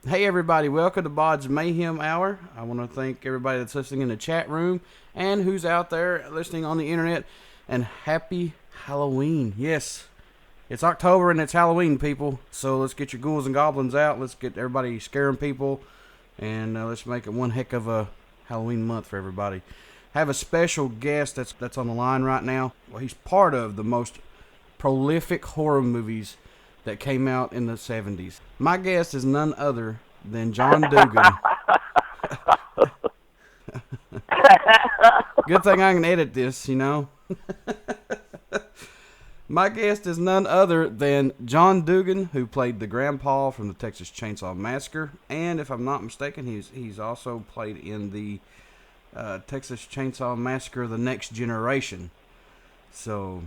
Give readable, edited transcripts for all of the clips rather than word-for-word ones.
Hey everybody, welcome to BODS Mayhem Hour. I want to thank everybody that's listening in the chat room and who's out there listening on the internet. And happy Halloween. Yes, it's October and it's Halloween, people. So let's get your ghouls and goblins out. Let's get everybody scaring people. And let's make it one heck of a Halloween month for everybody. I have a special guest that's on the line right now. Well, he's part of the most prolific horror movies that came out in the 70s. My guest is none other than John Dugan. Good thing I can edit this, you know. My guest is none other than John Dugan, who played the grandpa from the Texas Chainsaw Massacre, and if I'm not mistaken, he's also played in the Texas Chainsaw Massacre: The Next Generation. So,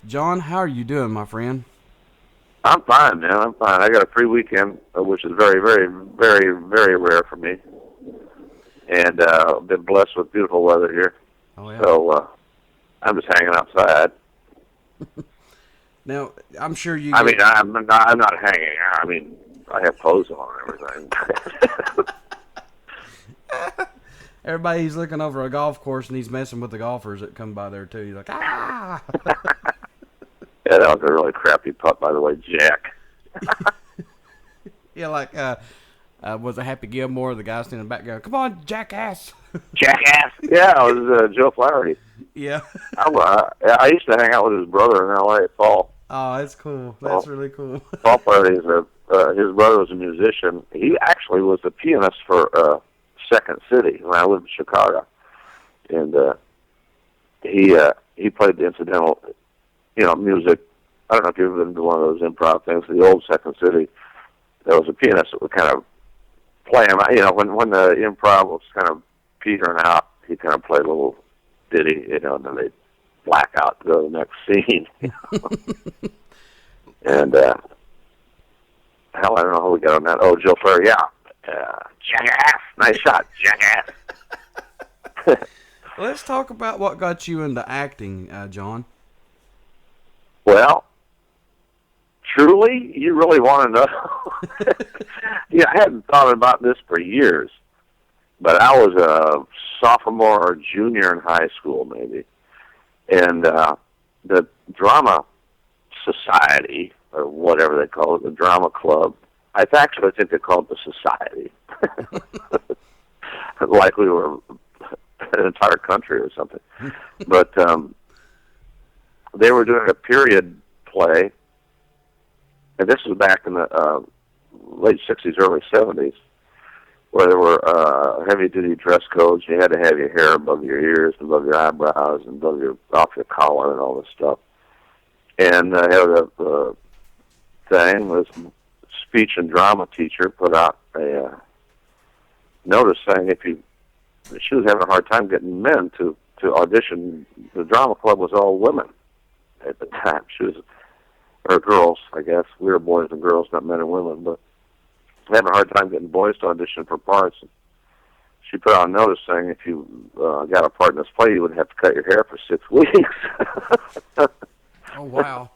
John, how are you doing, my friend? I'm fine, man. I'm fine. I got a free weekend, which is very, very, very, very rare for me. And been blessed with beautiful weather here. Oh, yeah. So I'm just hanging outside. Now, I'm sure you... I mean, I'm not hanging. I mean, I have clothes on and everything. Everybody's looking over a golf course and he's messing with the golfers that come by there, too. He's like, ah! Yeah, that was a really crappy putt, by the way, Jack. Yeah, like, was it Happy Gilmore, the guy standing in the back going, come on, jackass! Jackass! Yeah, it was Joe Flaherty. Yeah. I used to hang out with his brother in L.A., Paul. Oh, that's cool. That's really cool. Paul Flaherty, his brother was a musician. He actually was the pianist for Second City when I lived in Chicago. And he played the incidental... music. I don't know if you've ever been to one of those improv things. The old Second City, there was a pianist that would kind of play him. When the improv was kind of petering out, he kind of played a little ditty, and then they'd black out to go to the next scene. And hell, I don't know how we got on that. Oh, Joe Flair, yeah, jackass, nice shot, jackass. Let's talk about what got you into acting, John. Well, truly, you really want to know? Yeah, I hadn't thought about this for years, but I was a sophomore or junior in high school, maybe, and the drama society, or whatever they call it, the drama club, I think they called it the society, like we were an entire country or something, but they were doing a period play, and this was back in the late 60s, early 70s, where there were heavy-duty dress codes. You had to have your hair above your ears, above your eyebrows, and off your collar and all this stuff. And I had a thing, this speech and drama teacher put out a notice saying she was having a hard time getting men to audition. The drama club was all women at the time. Or girls, I guess. We were boys and girls, not men and women, but having a hard time getting boys to audition for parts. She put out a notice saying if you got a part in this play, you would have to cut your hair for 6 weeks. Oh, wow.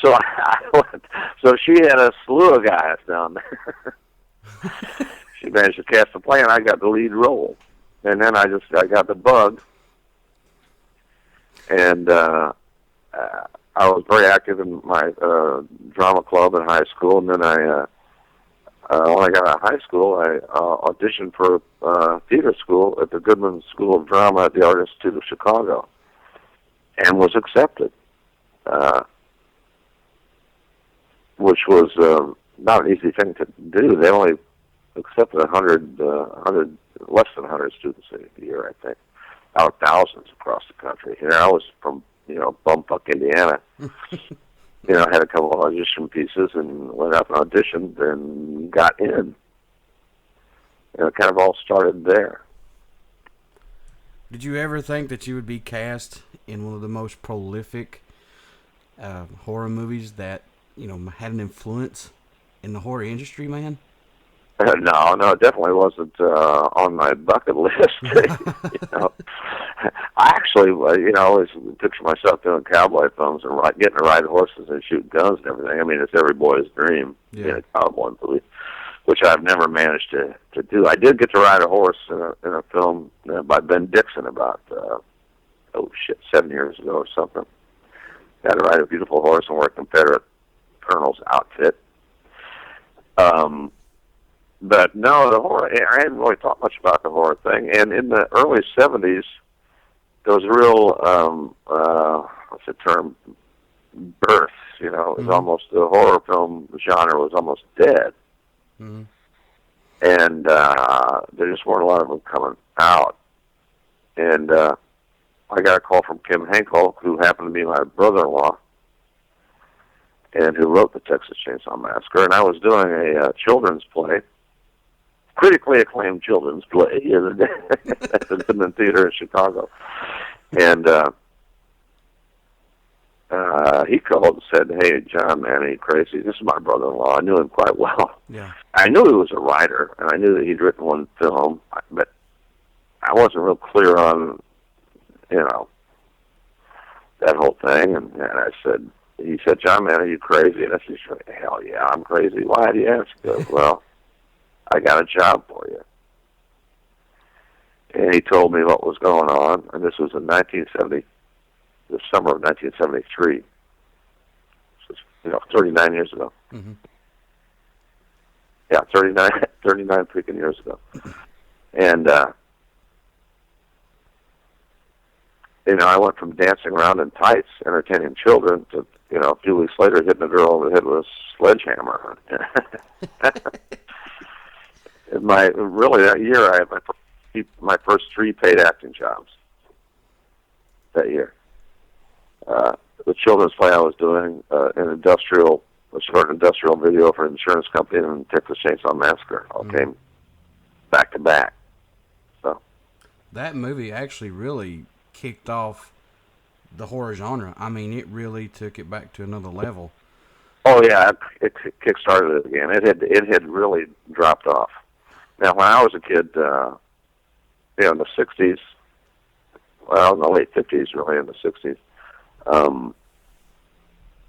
So I went. So she had a slew of guys down there. She managed to cast the play, and I got the lead role. And then I got the bug, and I was very active in my drama club in high school, and then when I got out of high school, I auditioned for theater school at the Goodman School of Drama at the Art Institute of Chicago, and was accepted, which was not an easy thing to do. They only accepted 100, less than 100 students a year, I think, out of thousands across the country. I was from bumfuck Indiana. I had a couple of audition pieces and went up and auditioned and got in. And it kind of all started there. Did you ever think that you would be cast in one of the most prolific horror movies that, had an influence in the horror industry, man? No, it definitely wasn't on my bucket list. I actually, always picture myself doing cowboy films and getting to ride horses and shoot guns and everything. I mean, it's every boy's dream, being a cowboy movie. which I've never managed to do. I did get to ride a horse in a film by Ben Dixon about 7 years ago or something. Got to ride a beautiful horse and wear a Confederate colonel's outfit. But no, the horror, I hadn't really thought much about the horror thing. And in the early 70s, there was a real, what's the term, birth, you know. It was almost, the horror film genre was almost dead. Mm-hmm. And there just weren't a lot of them coming out. And I got a call from Kim Henkel, who happened to be my brother-in-law, and who wrote the Texas Chainsaw Massacre. And I was doing a children's play, critically acclaimed children's play, at the Goodman Theater in Chicago. And he called and said, "Hey, John, man, are you crazy? This is my brother-in-law." I knew him quite well. Yeah. I knew he was a writer, and I knew that he'd written one film, but I wasn't real clear on, you know, that whole thing. And he said, "John, man, are you crazy?" And I said, "Hell yeah, I'm crazy. Why do you ask?" He goes, "Well, I got a job for you." And he told me what was going on, and this was in the summer of 1973. This was, 39 years ago. Mm-hmm. Yeah, 39 freaking years ago. And, I went from dancing around in tights, entertaining children, to, a few weeks later hitting a girl over the head with a sledgehammer. That year, I had my first 3 paid acting jobs that year. The children's play I was doing, a short industrial video for an insurance company, and Texas Chainsaw Massacre all came back to back. So that movie actually really kicked off the horror genre. I mean, it really took it back to another level. Oh yeah, it kick-started it again. It had really dropped off. Now, when I was a kid, in the 60s, well, in the late 50s, really in the 60s,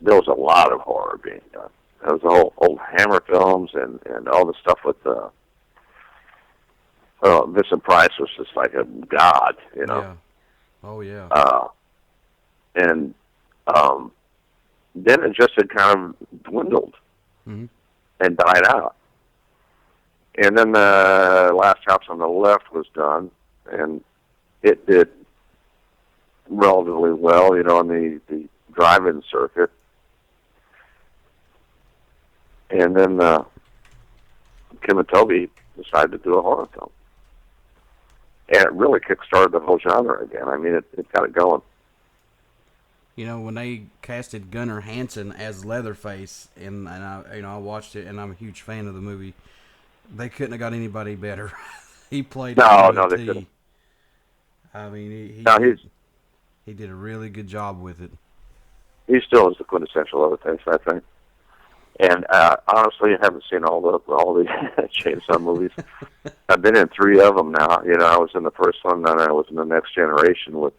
there was a lot of horror being done. There was the whole old Hammer films and all the stuff with Vincent Price was just like a god, Yeah. Oh, yeah. And then it just had kind of dwindled and died out. And then the Last House on the Left was done, and it did relatively well, on the drive-in circuit. And then Kim and Toby decided to do a horror film. And it really kick-started the whole genre again. I mean, it got it going. When they casted Gunnar Hansen as Leatherface, and I watched it, and I'm a huge fan of the movie, they couldn't have got anybody better. He played No, they couldn't. I mean, he did a really good job with it. He still is the quintessential Leatherface, I think. And honestly, I haven't seen all the Chainsaw movies. I've been in 3 of them now. I was in the first one, then I was in the Next Generation with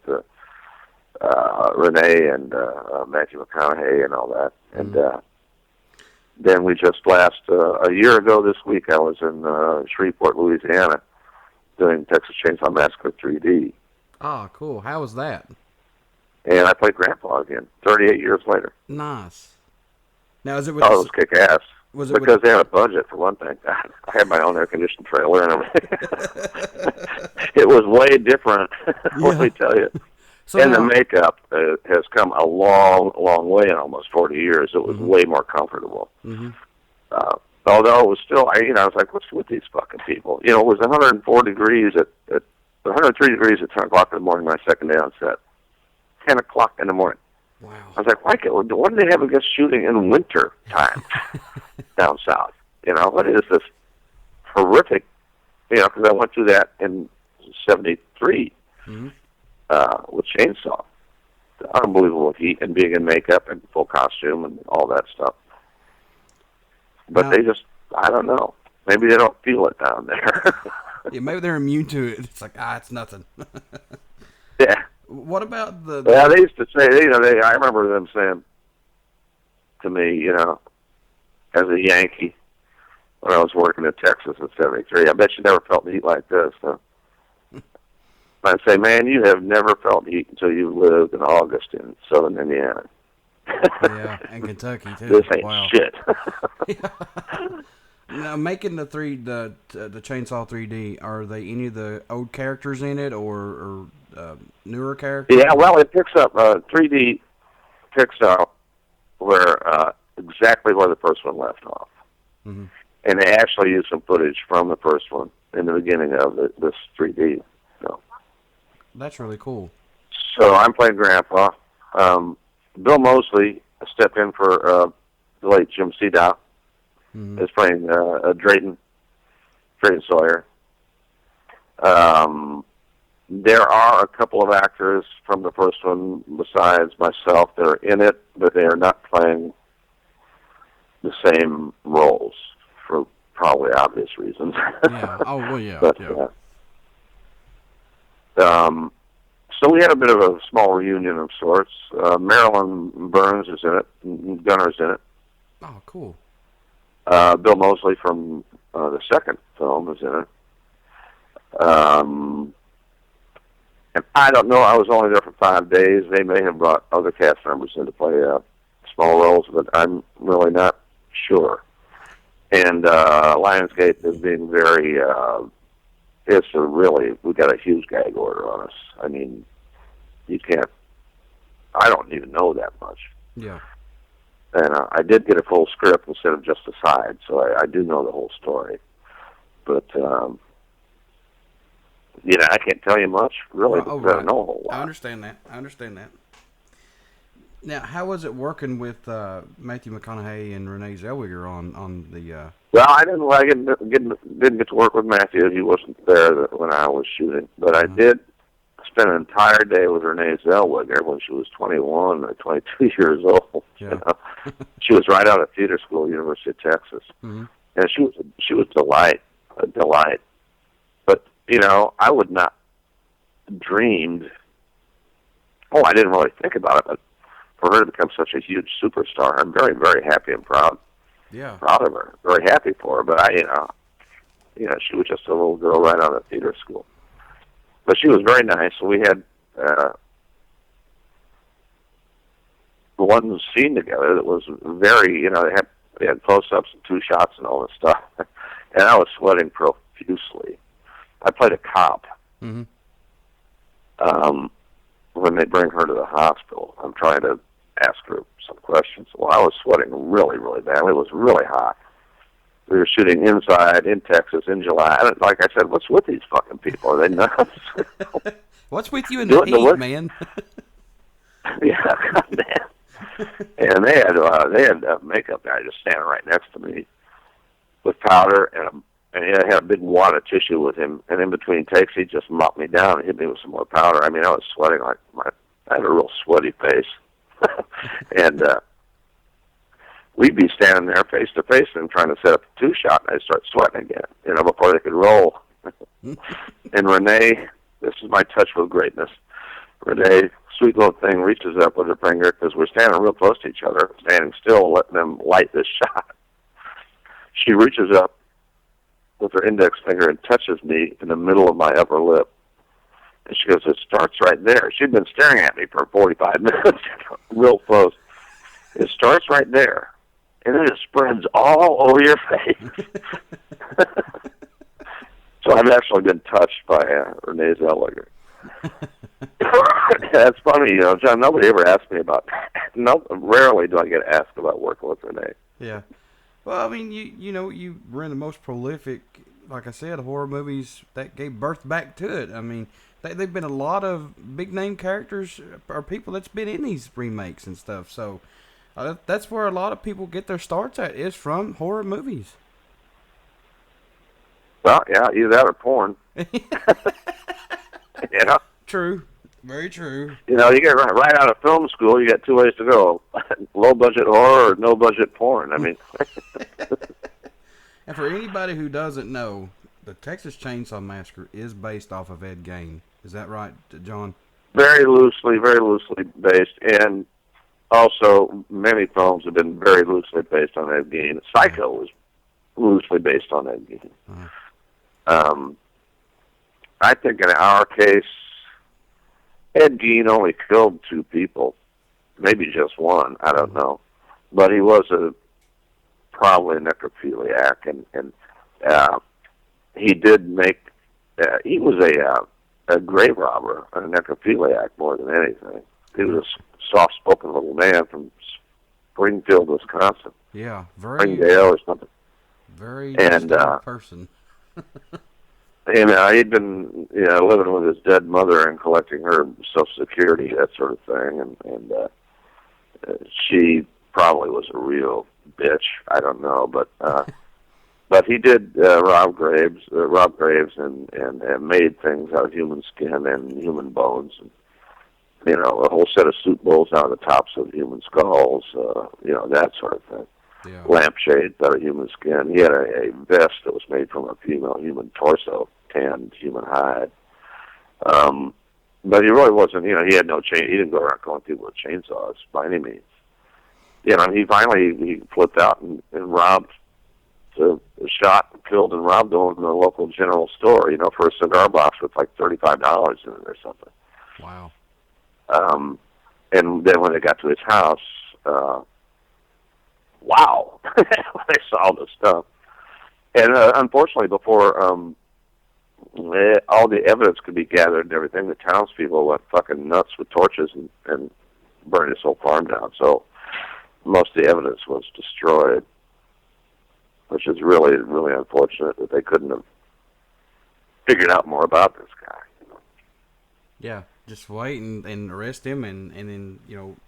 Renee and Matthew McConaughey and all that. And then we just a year ago this week, I was in Shreveport, Louisiana, doing Texas Chainsaw Massacre 3D. Oh, cool. How was that? And I played Grandpa again, 38 years later. Nice. Now, is it with it was kick-ass. Was it because they had a budget, for one thing. I had my own air-conditioned trailer and everything. It was way different, let me tell you. So and the makeup has come a long, long way in almost 40 years. It was way more comfortable. Mm-hmm. Although it was still, I was like, what's with these fucking people? It was 104 degrees 103 degrees at 10 o'clock in the morning, my second day on set. 10 o'clock in the morning. Wow. I was like, why do they have against shooting in winter time down south? What is this horrific, because I went through that in 73 with Chainsaw. The unbelievable heat and being in makeup and full costume and all that stuff. But they just, I don't know. Maybe they don't feel it down there. Yeah, maybe they're immune to it. It's like, it's nothing. Yeah. What about the... Yeah, they used to say, I remember them saying to me, as a Yankee, when I was working in Texas in '73. I bet you never felt heat like this. Huh? I'd say, man, you have never felt heat until you lived in August in southern Indiana. Yeah, and Kentucky too. This ain't Wow. shit. Now, making the Chainsaw 3D, are they any of the old characters in it, or newer characters? Yeah, well, it picks up 3D picks up where exactly where the first one left off, and they actually use some footage from the first one in the beginning of this 3D. So that's really cool. So I'm playing Grandpa. Bill Moseley stepped in for the late Jim Seedow. Is playing Drayton Sawyer. There are a couple of actors from the first one besides myself that are in it, but they are not playing the same roles for probably obvious reasons. Yeah. Oh, well, yeah. But, yeah. So we had a bit of a small reunion of sorts. Marilyn Burns is in it. Gunner's in it. Oh, cool. Bill Moseley from the second film is in it. And I don't know, I was only there for 5 days. They may have brought other cast members in to play small roles, but I'm really not sure. And Lionsgate is being very, we got a huge gag order on us. I mean, I don't even know that much. Yeah. And I did get a full script instead of just a side, so I do know the whole story. But, I can't tell you much, really, because I don't know a whole lot. I understand that. Now, how was it working with Matthew McConaughey and Renee Zellweger on the... Well, I didn't get to work with Matthew. He wasn't there when I was shooting. But I did spend an entire day with Renee Zellweger when she was 21 or 22 years old. Yeah. You know? She was right out of theater school, University of Texas. And she was a delight. But, I would not dreamed, I didn't really think about it, but for her to become such a huge superstar, I'm very, very happy and proud. Yeah. Proud of her. Very happy for her. But she was just a little girl right out of theater school. But she was very nice. We had one scene together that was very, they had close-ups and 2 shots and all this stuff. And I was sweating profusely. I played a cop. When they bring her to the hospital, I'm trying to ask her some questions. Well, I was sweating really, really badly. It was really hot. We were shooting inside in Texas in July. And like I said, what's with these fucking people? Are they nuts? What's with you in the heat, man? Yeah, goddamn. And they had a makeup guy just standing right next to me with powder, and he had a big wad of tissue with him. And in between takes, he just mopped me down and hit me with some more powder. I mean, I was sweating I had a real sweaty face. And we'd be standing there face to face and trying to set up a 2-shot, and I'd start sweating again, before they could roll. And Renee, this is my touch with greatness. Renee, sweet little thing, reaches up with her finger, because we're standing real close to each other, standing still, letting them light this shot. She reaches up with her index finger and touches me in the middle of my upper lip. And she goes, it starts right there. She'd been staring at me for 45 minutes, real close. It starts right there, and then it spreads all over your face. So I've actually been touched by Renee Zellweger. That's funny, John, nobody ever asked me about rarely do I get asked about working with Renee. Yeah. Well, I mean, you were in the most prolific, like I said, horror movies that gave birth back to it. I mean, they've been a lot of big-name characters or people that's been in these remakes and stuff. So that's where a lot of people get their starts at, is from horror movies. Well, yeah, either that or porn. True. Very true. You get right out of film school, you got 2 ways to go. Low-budget horror or no-budget porn. I mean... And for anybody who doesn't know, the Texas Chainsaw Massacre is based off of Ed Gein. Is that right, John? Very loosely based. And also, many films have been very loosely based on Ed Gein. Psycho was loosely based on Ed Gein. Uh-huh. I think in our case, Ed Gein only killed 2 people, maybe just 1. I don't know, but he was probably a necrophiliac, and he did make. He was a grave robber, a necrophiliac more than anything. He was a soft-spoken little man from Springfield, Wisconsin. Yeah, Springdale or something. Very and person. And he'd been, living with his dead mother and collecting her Social Security, that sort of thing. And she probably was a real bitch. I don't know, but he did rob graves, and made things out of human skin and human bones, and a whole set of soup bowls out of the tops of human skulls, that sort of thing. Yeah. Lampshades out of human skin. He had a vest that was made from a female human torso, tanned human hide. But he really wasn't, he had no chain. He didn't go around killing people with chainsaws by any means. He flipped out and robbed, shot, killed, and robbed them in the local general store, for a cigar box with like $35 in it or something. Wow. And then when they got to his house, wow, when they saw all this stuff. And unfortunately, before all the evidence could be gathered and everything, the townspeople went fucking nuts with torches and burned his whole farm down. So most of the evidence was destroyed, which is really, really unfortunate that they couldn't have figured out more about this guy. Yeah, just wait and arrest him and then,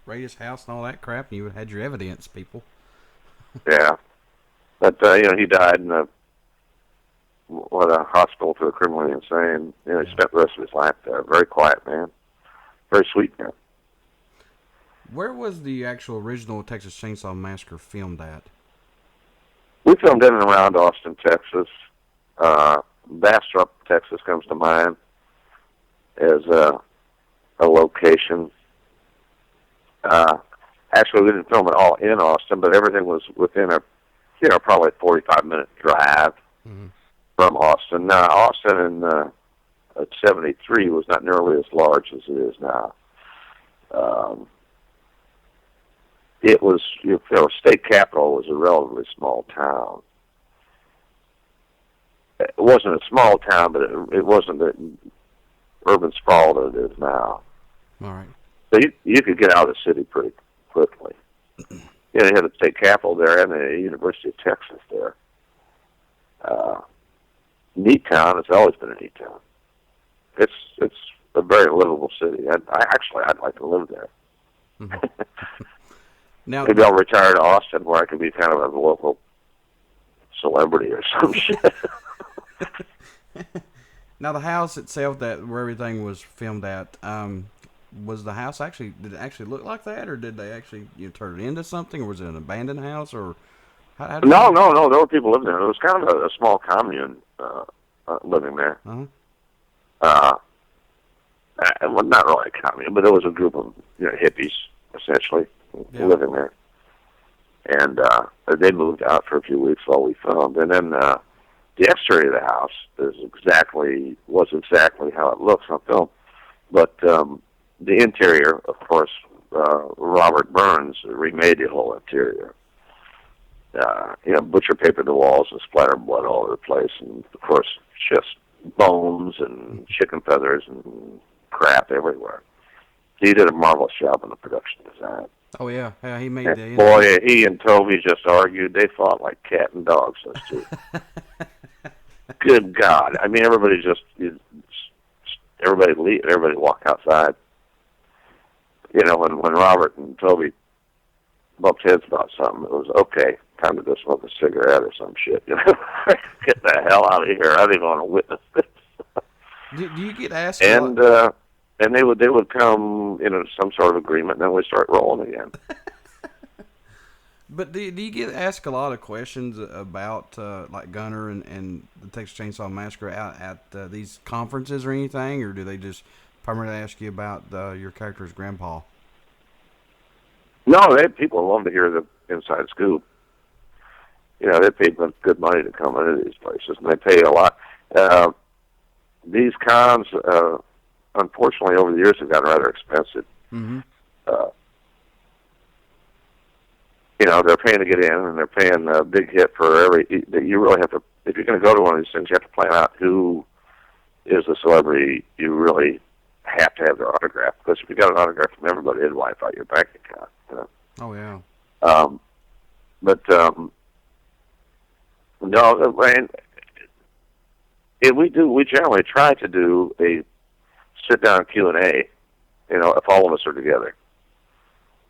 raid his house and all that crap, and you would have had your evidence, people. Yeah. But, he died in a hospital for the criminally insane. He spent the rest of his life there. Very quiet man. Very sweet man. Where was the actual original Texas Chainsaw Massacre filmed at? We filmed in and around Austin, Texas. Bastrop, Texas comes to mind as a location. Actually, we didn't film it all in Austin, but everything was within a, probably a 45-minute drive from Austin. Now, Austin in '73 was not nearly as large as it is now. It was, state capital was a relatively small town. It wasn't a small town, but it wasn't the urban sprawl that it is now. All right. So you could get out of the city pretty quickly. They had the state capitol there and the University of Texas there. Neat town. It's always been a neat town. It's a very livable city. I'd like to live there. Mm-hmm. Now, maybe I'll retire to Austin where I can be kind of a local celebrity or some shit. Now, the house itself, where everything was filmed at, was the house did it actually look like that, or did they actually turn it into something, or was it an abandoned house, or how did No, there were people living there. It was kind of a small commune living there. Uh-huh. Well, not really a commune, but there was a group of hippies essentially living there, and they moved out for a few weeks while we filmed, and then the exterior of the house was exactly how it looks on film, but the interior, of course, Robert Burns remade the whole interior. Butcher papered the walls and splattered blood all over the place, and of course, just bones and chicken feathers and crap everywhere. He did a marvelous job on the production design. Oh yeah, he made the. Boy, he and Toby just argued. They fought like cat and dog, those two. Good God! I mean, everybody walked outside. When Robert and Toby bumped heads about something, it was okay. Time to go smoke a cigarette or some shit. Get the hell out of here! I don't even want to witness this. Do you get asked? And they would come some sort of agreement, and then we start rolling again. But do you get asked a lot of questions about like Gunner and the Texas Chainsaw Massacre out at these conferences or anything, or do they just primarily ask you about your character's grandpa? No, people love to hear the inside scoop. You know, they paid good money to come into these places, and they pay a lot. These cons, unfortunately, over the years have gotten rather expensive. Mm-hmm. You know, they're paying to get in, and they're paying a big hit for every. You really have to, if you're going to go to one of these things, you have to plan out who is the celebrity. You really have to have their autograph, because if you got an autograph from everybody, it'd wipe out your bank account. You know? Oh yeah. No, we generally try to do a sit down Q&A. You know, if all of us are together.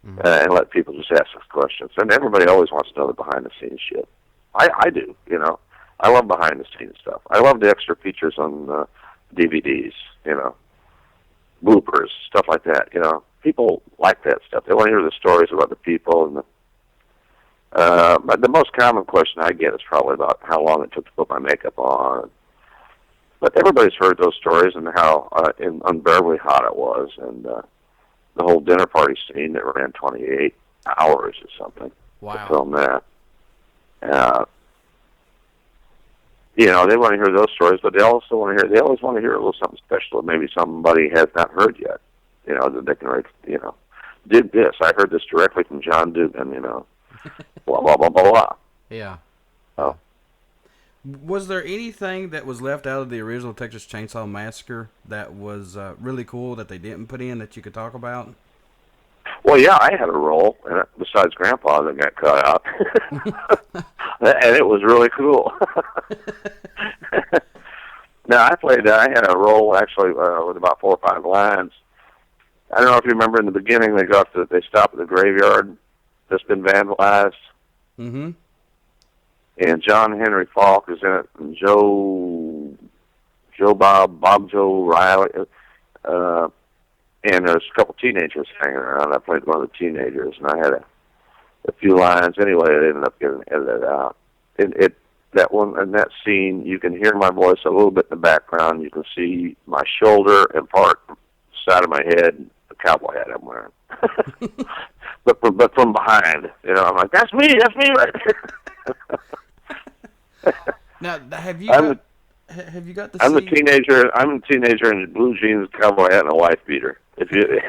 Mm-hmm. And let people just ask us questions. And everybody always wants to know the behind-the-scenes shit. I do, you know. I love behind-the-scenes stuff. I love the extra features on DVDs, you know, bloopers, stuff like that, you know. People like that stuff. They want to hear the stories about the people. And but the most common question I get is probably about how long it took to put my makeup on. But everybody's heard those stories and how unbearably hot it was, and the whole dinner party scene that ran 28 hours or something. Wow. To film that. You know, they want to hear those stories, but they always want to hear a little something special that maybe somebody has not heard yet. You know, that they can, you know, did this. I heard this directly from John Dugan, you know. Blah, blah, blah, blah, blah. Yeah. Oh. Was there anything that was left out of the original Texas Chainsaw Massacre that was really cool that they didn't put in that you could talk about? Well, yeah, I had a role, besides Grandpa, that got cut out. And it was really cool. Now, I had a role, actually, with about 4 or 5 lines. I don't know if you remember in the beginning, they stop at the graveyard that's been vandalized. Mm-hmm. And John Henry Falk is in it, and Bob Joe Riley, and there's a couple teenagers hanging around. I played one of the teenagers, and I had a few lines. Anyway, it ended up getting edited out. That one in that scene, you can hear my voice a little bit in the background. You can see my shoulder and part side of my head, the cowboy hat I'm wearing. but from behind, you know, I'm like, that's me right there. Now, have you got the I'm a scene? teenager. I'm a teenager in blue jeans, cowboy hat, and a wife beater. If you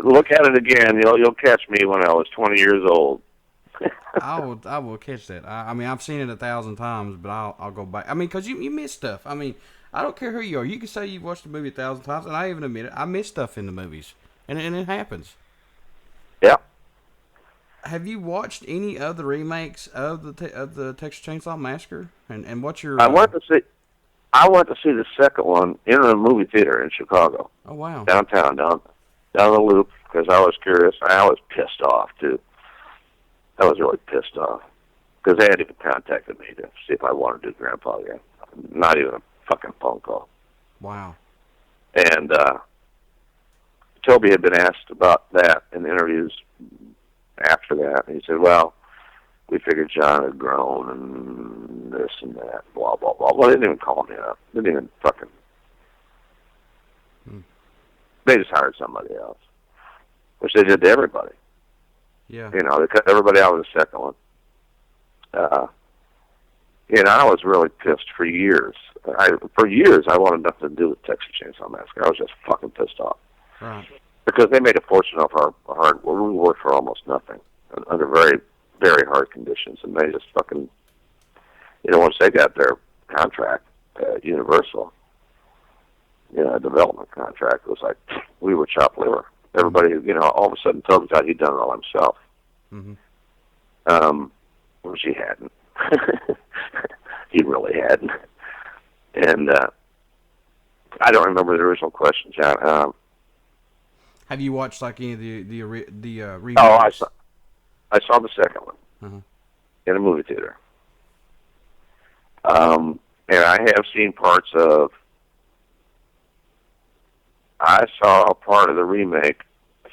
look at it again, you'll catch me when I was 20 years old. I will catch that. I mean, I've seen it 1,000 times, but I'll go back. I mean, because you miss stuff. I mean, I don't care who you are. You can say you've watched the movie 1,000 times, and I even admit it. I miss stuff in the movies, and it happens. Yeah. Have you watched any other remakes of the Texas Chainsaw Massacre? And what's your? I went to see the second one in a movie theater in Chicago. Oh wow! Downtown, down the Loop, because I was curious. I was pissed off too. I was really pissed off because they had even contacted me to see if I wanted to do Grandpa again. Not even a fucking phone call. Wow. And Toby had been asked about that in interviews after that, and he said, well, we figured John had grown and this and that, blah, blah, blah. Well, they didn't even call me up. They didn't even fucking... They just hired somebody else, which they did to everybody. Yeah. You know, they cut everybody out with the second one. You know, I was really pissed for years. I wanted nothing to do with Texas Chainsaw Massacre. I was just fucking pissed off. Right. Because they made a fortune off our hard work. We worked for almost nothing under very, very hard conditions, and they just fucking, you know, once they got their contract, Universal, you know, a development contract, it was like we were chopped liver. Everybody, you know, all of a sudden Toby thought he'd done it all himself, which he hadn't. He really hadn't. And I don't remember the original question, John. Have you watched like any of the remakes? Oh, I saw the second one in a movie theater, and I have seen parts of. I saw a part of the remake.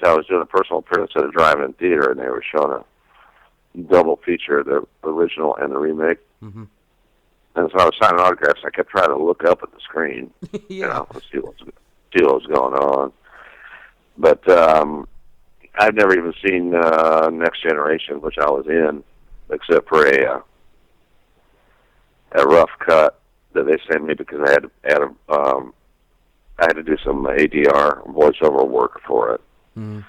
So I was doing a personal appearance at a drive-in theater, and they were showing a double feature, the original and the remake. Mm-hmm. And so I was signing autographs. I kept trying to look up at the screen, you know, to see what was going on. But I've never even seen Next Generation, which I was in, except for a rough cut that they sent me because I had to do some ADR voiceover work for it. Mm.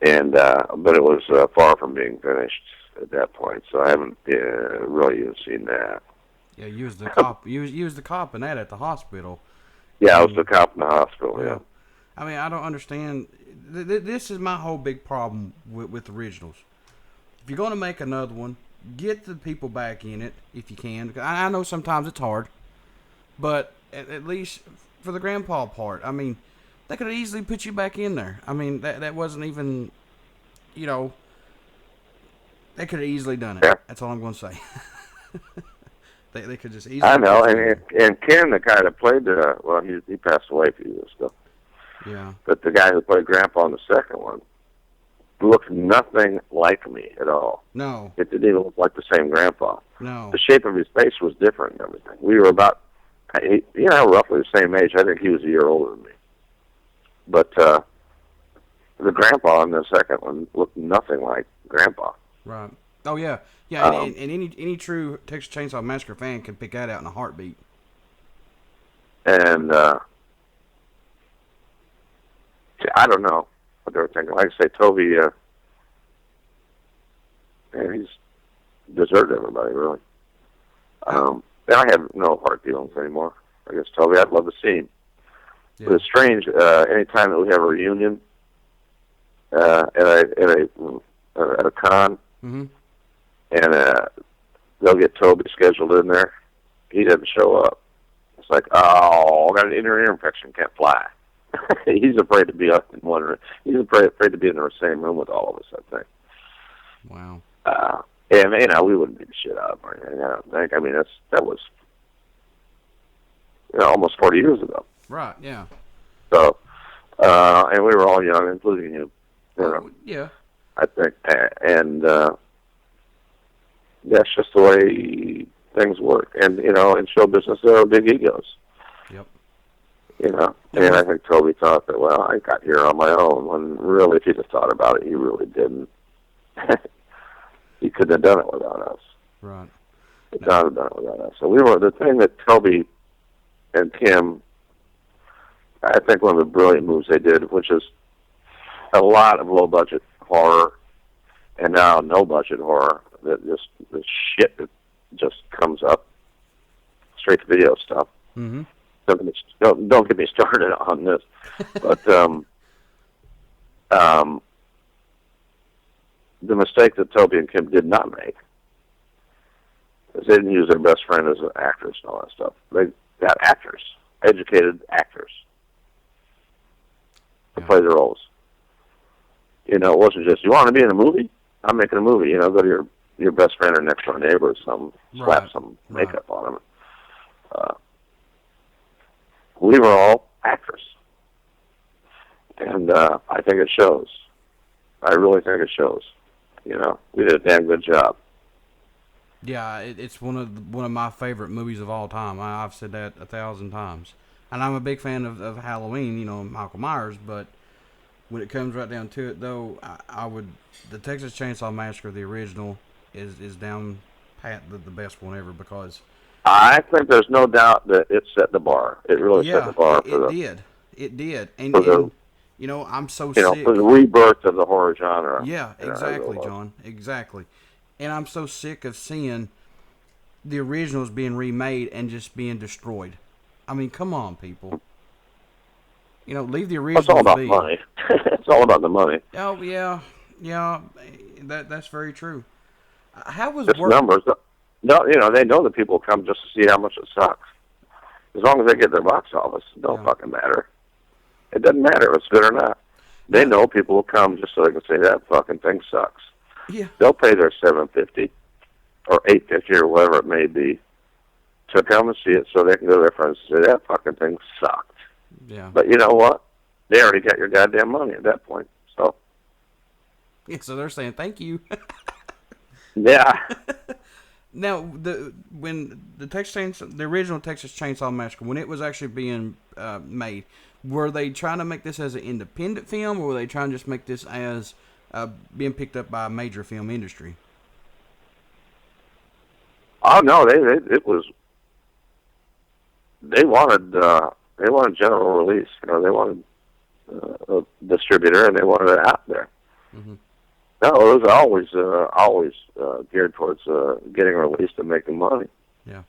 And but it was far from being finished at that point, so I haven't really even seen that. Yeah, you was the cop. You was the cop in that at the hospital. Yeah, I was the cop in the hospital. Yeah. I mean, I don't understand. This is my whole big problem with originals. If you're going to make another one, get the people back in it if you can. I know sometimes it's hard, but at least for the grandpa part, I mean, they could have easily put you back in there. I mean, that wasn't even, you know, they could have easily done it. Yeah. That's all I'm going to say. They could just easily. I know, and Ken, the guy that played well, he passed away a few years ago. Yeah. But the guy who played Grandpa in the second one looked nothing like me at all. No. It didn't even look like the same Grandpa. No. The shape of his face was different and everything. We were about, roughly the same age. I think he was a year older than me. But the Grandpa in the second one looked nothing like Grandpa. Right. Oh, yeah. Yeah, and any true Texas Chainsaw Massacre fan can pick that out in a heartbeat. And I don't know what they were thinking. Like I say, Toby, man, he's deserted everybody, really. I have no hard feelings anymore. I guess Toby, I'd love to see him. Yeah. But it's strange. Anytime that we have a reunion at a con, mm-hmm. and they'll get Toby scheduled in there, he doesn't show up. It's like, oh, I got an ear infection, can't fly. He's afraid to be up in one room. He's afraid to be in the same room with all of us, I think. Wow. And we wouldn't beat the shit out of him or anything, I don't think. I mean, that was almost 40 years ago. Right. Yeah. So, and we were all young, including you. Yeah. I think, and that's just the way things work. And in show business, there are big egos. Yep. And I think Toby thought that, well, I got here on my own, when really, if he'd have thought about it, he really didn't. He couldn't have done it without us. Right. He couldn't have done it without us. So we were, the thing that Toby and Kim, I think one of the brilliant moves they did, which is a lot of low-budget horror, and now no-budget horror, that just the shit that just comes up, straight-to-video stuff. Mm-hmm. Don't get me started on this, but the mistake that Toby and Kim did not make is they didn't use their best friend as an actress and all that stuff. They got actors, educated actors, to play the roles. It wasn't just, you want to be in a movie? I'm making a movie. Go to your best friend or next door neighbor or something, slap some makeup on him. We were all actors. And I think it shows. I really think it shows. We did a damn good job. Yeah, it's one of my favorite movies of all time. I've said that 1,000 times. And I'm a big fan of Halloween, Michael Myers, but when it comes right down to it, though, I would, the Texas Chainsaw Massacre, the original, is down pat the best one ever, because I think there's no doubt that it set the bar. It really set the bar. It did. And I'm so sick. For the rebirth of the horror genre. Yeah, exactly, John. Exactly. And I'm so sick of seeing the originals being remade and just being destroyed. I mean, come on, people. Leave the originals It's all about be. money. It's all about the money. Oh, yeah. Yeah, that's very true. How was It's numbers. No, they know that people come just to see how much it sucks. As long as they get their box office, it don't fucking matter. It doesn't matter if it's good or not. They know people will come just so they can say that fucking thing sucks. Yeah. They'll pay their $7.50 or $8.50 or whatever it may be to come and see it, so they can go to their friends and say that fucking thing sucked. Yeah. But you know what? They already got your goddamn money at that point. So. Yeah. So they're saying thank you. Yeah. Now, when the original Texas Chainsaw Massacre, when it was actually being made, were they trying to make this as an independent film, or were they trying to just make this as being picked up by a major film industry? Oh no, they wanted general release. You know, they wanted a distributor, and they wanted it out there. Mm-hmm. No, it was always geared towards getting released and making money. Yeah.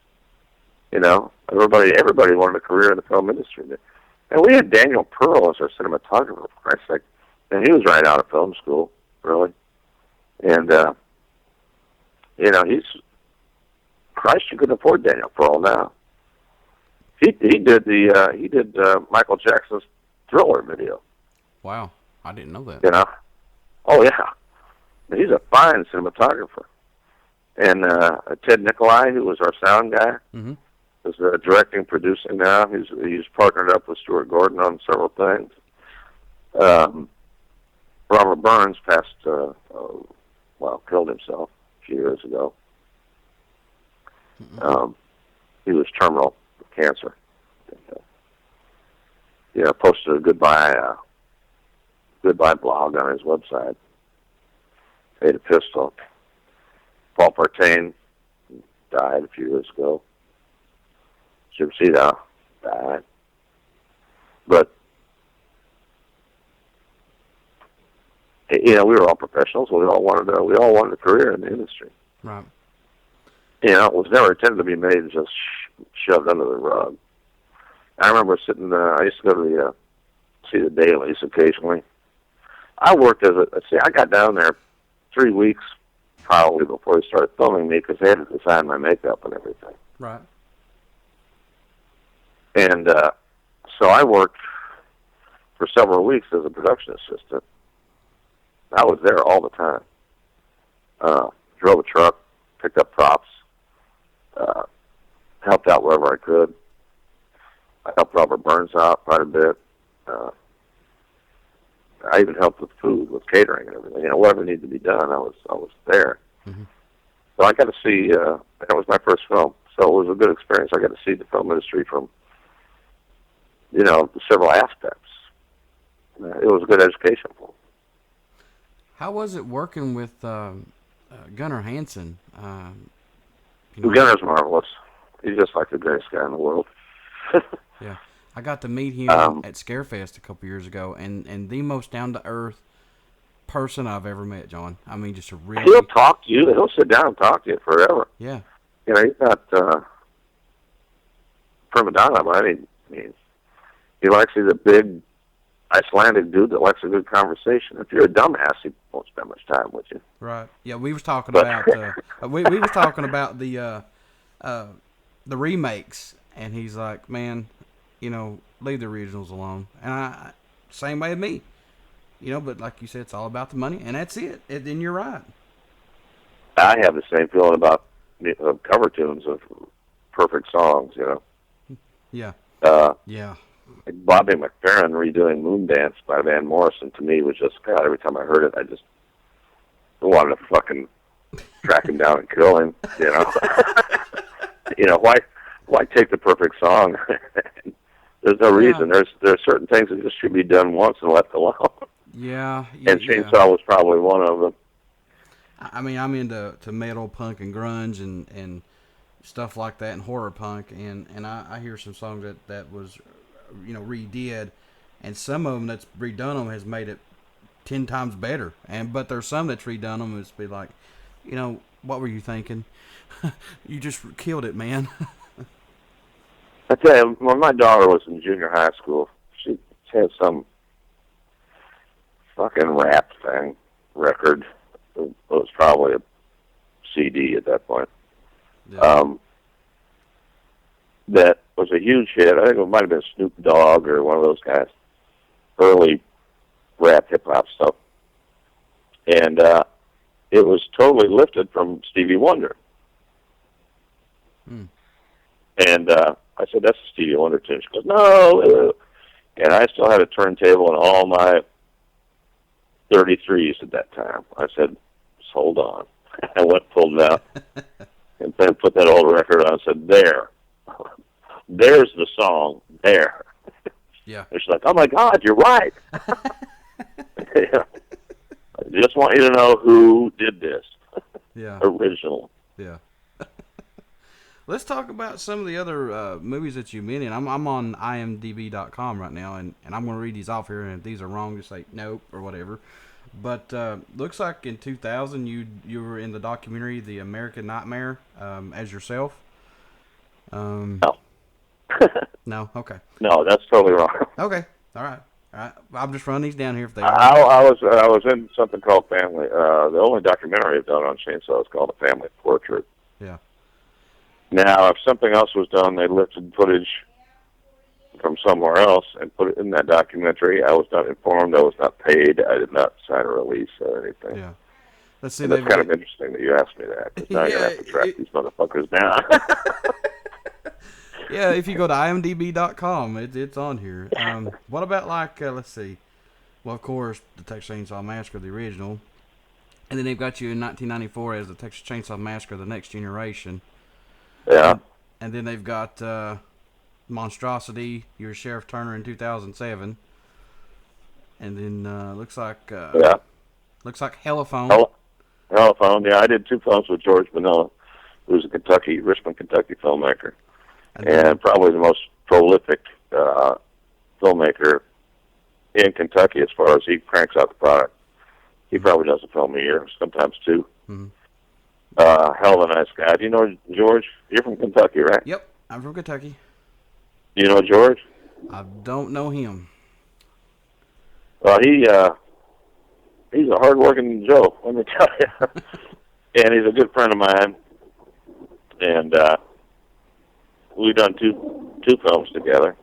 You know, everybody wanted a career in the film industry. And we had Daniel Pearl as our cinematographer, for Christ's sake. And he was right out of film school, really. And, you know, Christ, you could afford Daniel Pearl now. He did Michael Jackson's Thriller video. Wow, I didn't know that. You know? Oh, yeah. He's a fine cinematographer. And Ted Nicolai, who was our sound guy, mm-hmm. is directing, producing now. He's partnered up with Stuart Gordon on several things. Robert Burns passed, killed himself a few years ago. Mm-hmm. He was terminal cancer. And, posted a goodbye blog on his website. Paid a pistol. Paul Partain died a few years ago. Jim Cedar died. But, we were all professionals. We all wanted a career in the industry. Right. It was never intended to be made and just shoved under the rug. I remember sitting, I used to go to see the dailies occasionally. I worked I got down there 3 weeks probably before they started filming me because they had to design my makeup and everything. Right. And so I worked for several weeks as a production assistant. I was there all the time. Drove a truck, picked up props, helped out wherever I could. I helped Robert Burns out quite a bit. I even helped with food, with catering and everything. Whatever needed to be done, I was there. Mm-hmm. So I got to see. That was my first film, so it was a good experience. I got to see the film industry from, several aspects. It was a good education for me. How was it working with Gunnar Hansen? Gunnar's marvelous. He's just like the greatest guy in the world. Yeah. I got to meet him at Scarefest a couple years ago, and the most down-to-earth person I've ever met, John. I mean, just a really... He'll talk to you. He'll sit down and talk to you forever. Yeah. He's not prima donna by any means. He likes he's a big Icelandic dude that likes a good conversation. If you're a dumbass, he won't spend much time with you. Right. Yeah, we was talking about we was talking about the remakes, and he's like, man, leave the originals alone. And I same way with me. But like you said, it's all about the money, and that's it. And you're right. I have the same feeling about cover tunes of perfect songs, Yeah. Yeah. Like Bobby McFerrin redoing Moondance by Van Morrison, to me, was just, God, every time I heard it, I just wanted to fucking track him down and kill him, Why take the perfect song? There's no reason. There's certain things that just should be done once and left alone. Yeah. And Chainsaw was probably one of them. I mean, I'm into metal, punk, and grunge, and stuff like that, and horror punk, and I hear some songs that was, redid, and some of them that's redone them has made it 10 times better. But there's some that's redone them and it's be like, what were you thinking? You just killed it, man. I tell you, when my daughter was in junior high school, she had some fucking rap record. It was probably a CD at that point. Yeah. That was a huge hit. I think it might have been Snoop Dogg or one of those guys. Early rap hip-hop stuff. And it was totally lifted from Stevie Wonder. Hmm. And I said, that's a Stevie Wonder tune. She goes, no. And I still had a turntable and all my 33s at that time. I said, just hold on. I went, pulled it out, and then put that old record on and said, there's the song, there. Yeah. And she's like, oh my God, you're right. Yeah. I just want you to know who did this. Yeah. Original. Yeah. let's talk about some of the other movies that you mentioned. I'm on imdb.com right now, and I'm going to read these off here, and if these are wrong, just say nope or whatever. But looks like in 2000 you were in the documentary The American Nightmare as yourself. No. No? Okay. No, that's totally wrong. Okay. All right. I'm just running these down here if they are. I was in something called Family. The only documentary I've done on Chainsaw is called A Family Portrait. Yeah. Now, if something else was done, they lifted footage from somewhere else and put it in that documentary. I was not informed. I was not paid. I did not sign a release or anything. Yeah. Let's see. And that's kind of interesting that you asked me that, because now you're going to have to track these motherfuckers down. Yeah, if you go to imdb.com, it's on here. What about, like, let's see. Well, of course, the Texas Chainsaw Massacre, the original. And then they've got you in 1994 as the Texas Chainsaw Massacre, the Next Generation. Yeah. And then they've got Monstrosity, you were Sheriff Turner in 2007. And then looks like Heliphone. Heliphone, yeah. I did 2 films with George Manila, who's a Richmond, Kentucky filmmaker. And probably the most prolific filmmaker in Kentucky as far as he cranks out the product. He probably does a film a year, sometimes 2. Mm-hmm. Hell of a nice guy. Do you know George? You're from Kentucky, right? Yep, I'm from Kentucky. Do you know George? I don't know him. Well, he's a hard-working Joe, let me tell you. And he's a good friend of mine. And we've done two films together.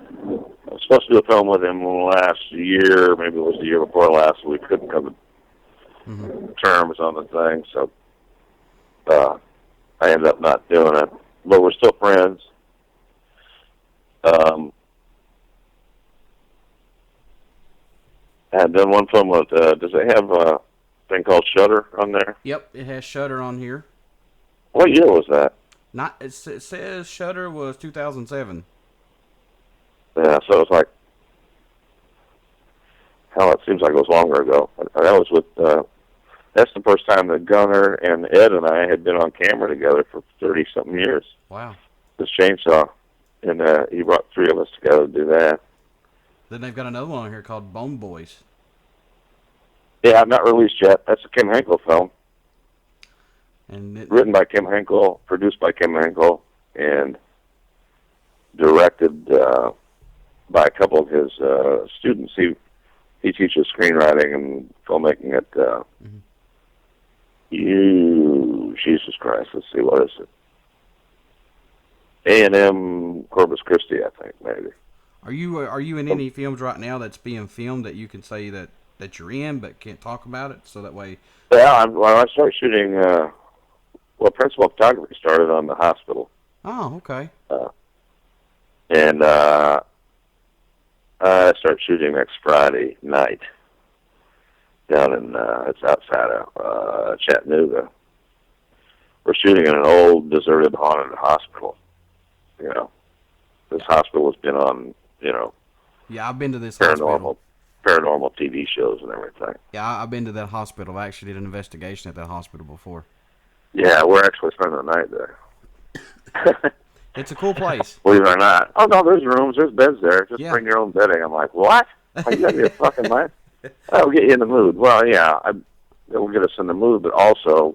I was supposed to do a film with him last year, maybe it was the year before last. We couldn't come to terms on the thing, so I ended up not doing it. But we're still friends. I've done one film with, does it have a thing called Shutter on there? Yep, it has Shutter on here. What year was that? It says Shutter was 2007. Yeah, so it's like, hell, it seems like it was longer ago. That was with, that's the first time that Gunner and Ed and I had been on camera together for 30-something years. Wow. This Chainsaw. And he brought 3 of us together to do that. Then they've got another one on here called Bone Boys. Yeah, not released yet. That's a Kim Henkel film. And written by Kim Henkel, produced by Kim Henkel, and directed by a couple of his students. He teaches screenwriting and filmmaking at Jesus Christ. Let's see, what is it? A&M Corpus Christi, I think, maybe. Are you in any films right now that's being filmed that you can say that you're in but can't talk about it, so that way? Yeah, I started shooting. Principal photography started on the hospital. Oh, okay. And I start shooting next Friday night down in it's outside of Chattanooga. We're shooting in an old, deserted, haunted hospital. You know, this hospital has been on, yeah, I've been to this paranormal hospital. TV shows and everything. Yeah, I've been to that hospital. I actually did an investigation at that hospital before. Yeah, we're actually spending the night there. It's a cool place. Believe it or not. Oh, no, there's rooms, there's beds there. Just bring your own bedding. I'm like, what? Oh, you gotta be a fucking man. That'll get you in the mood. Well, yeah, it'll get us in the mood, but also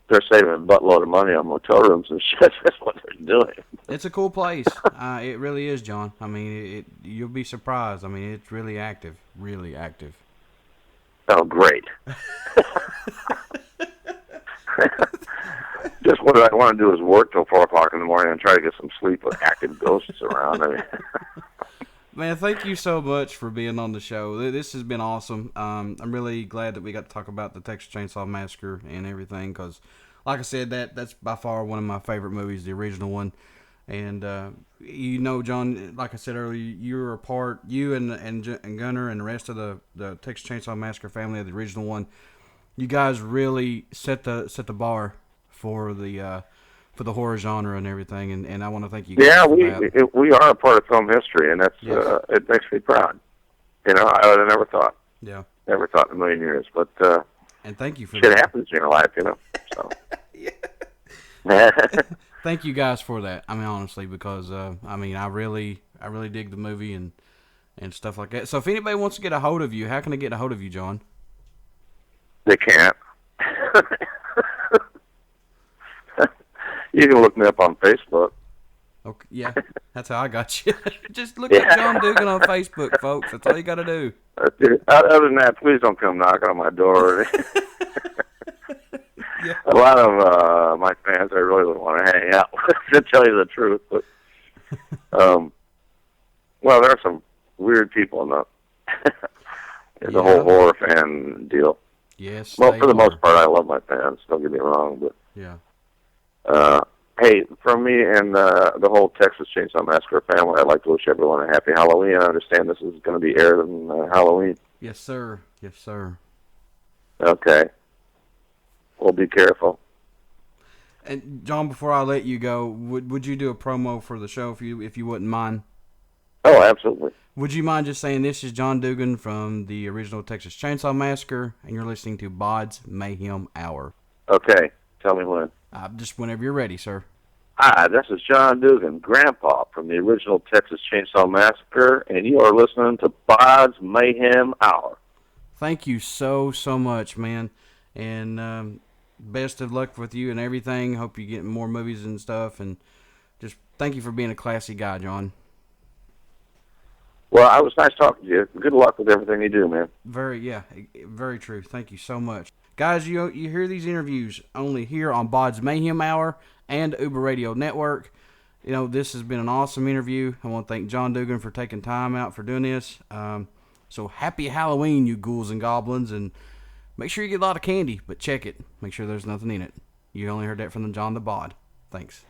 they're saving a buttload of money on motel rooms and shit. That's what they're doing. It's a cool place. It really is, John. I mean, you'll be surprised. I mean, it's really active. Really active. Oh, great. Just what I want to do is work till 4 o'clock in the morning and try to get some sleep with active ghosts around. I mean, man, thank you so much for being on the show. This has been awesome. I'm really glad that we got to talk about the Texas Chainsaw Massacre and everything, because, like I said, that's by far one of my favorite movies, the original one. And John, like I said earlier, you're a part. You and Gunner and the rest of the Texas Chainsaw Massacre family of the original one. You guys really set the bar for the horror genre and everything, and I want to thank you guys. Yeah, for we are a part of film history, and that's it makes me proud. I would have never thought. Yeah. Never thought in a million years, but and thank you for shit that. happens in your life, So. Thank you guys for that. I mean, honestly, because I mean, I really dig the movie and stuff like that. So, if anybody wants to get a hold of you, how can they get a hold of you, John? They can't. You can look me up on Facebook. Okay, yeah, that's how I got you. Just look up John Dugan on Facebook, folks. That's all you got to do. Other than that, please don't come knock on my door. Yeah. A lot of my fans, I really don't want to hang out with, to tell you the truth. But, well, there are some weird people in the whole horror fan deal. Yes. Well, for the most part, I love my fans. Don't get me wrong, but yeah. Hey, from me and the whole Texas Chainsaw Massacre family, I'd like to wish everyone a happy Halloween. I understand this is going to be aired on Halloween. Yes, sir. Yes, sir. Okay. Well, be careful. And John, before I let you go, would you do a promo for the show if you wouldn't mind? Oh, absolutely. Would you mind just saying this is John Dugan from the original Texas Chainsaw Massacre, and you're listening to BODS Mayhem Hour? Okay. Tell me when. Just whenever you're ready, sir. Hi, this is John Dugan, Grandpa from the original Texas Chainsaw Massacre, and you are listening to BODS Mayhem Hour. Thank you so much, man. And best of luck with you and everything. Hope you get more movies and stuff. And just thank you for being a classy guy, John. Well, it was nice talking to you. Good luck with everything you do, man. Very true. Thank you so much. Guys, you hear these interviews only here on BODS Mayhem Hour and Uber Radio Network. You know, this has been an awesome interview. I want to thank John Dugan for taking time out for doing this. So happy Halloween, you ghouls and goblins, and make sure you get a lot of candy, but check it. Make sure there's nothing in it. You only heard that from the John the Bod. Thanks.